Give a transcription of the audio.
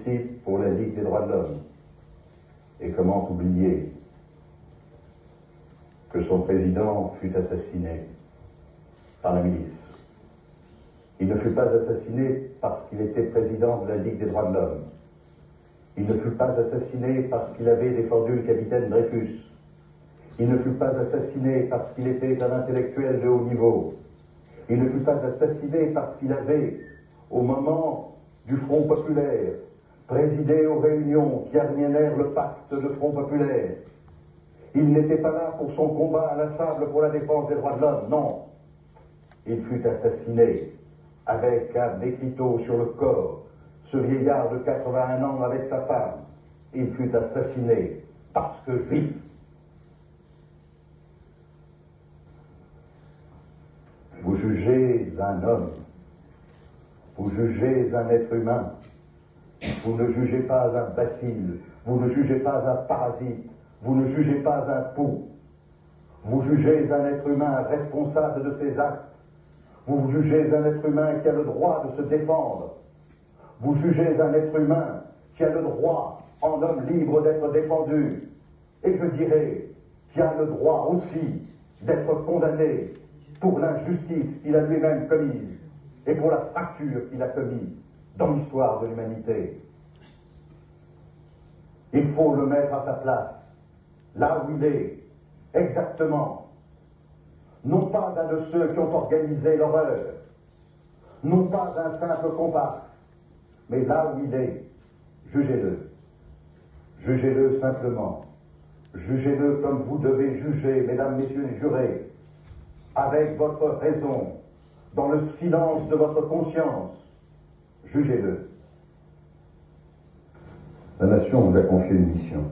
principe pour la Ligue des droits de l'homme. Et comment oublier que son président fut assassiné par la milice. Il ne fut pas assassiné parce qu'il était président de la Ligue des droits de l'homme. Il ne fut pas assassiné parce qu'il avait défendu le capitaine Dreyfus. Il ne fut pas assassiné parce qu'il était un intellectuel de haut niveau. Il ne fut pas assassiné parce qu'il avait, au moment du Front populaire, présidé aux réunions qui aliénèrent le pacte de Front populaire. Il n'était pas là pour son combat inlassable pour la défense des droits de l'homme, non. Il fut assassiné avec un écriteau sur le corps, ce vieillard de 81 ans avec sa femme. Il fut assassiné parce que juif. Vous jugez un homme, vous jugez un être humain, vous ne jugez pas un bacille, vous ne jugez pas un parasite, vous ne jugez pas un pou. Vous jugez un être humain responsable de ses actes. Vous jugez un être humain qui a le droit de se défendre. Vous jugez un être humain qui a le droit, en homme libre, d'être défendu. Et je dirais, qui a le droit aussi d'être condamné pour l'injustice qu'il a lui-même commise et pour la fracture qu'il a commise dans l'histoire de l'humanité. Il faut le mettre à sa place, là où il est, exactement. Non pas un de ceux qui ont organisé l'horreur, non pas un simple comparse, mais là où il est, jugez-le. Jugez-le simplement. Jugez-le comme vous devez juger, mesdames, messieurs les jurés, avec votre raison, dans le silence de votre conscience. Jugez-le. La nation vous a confié une mission.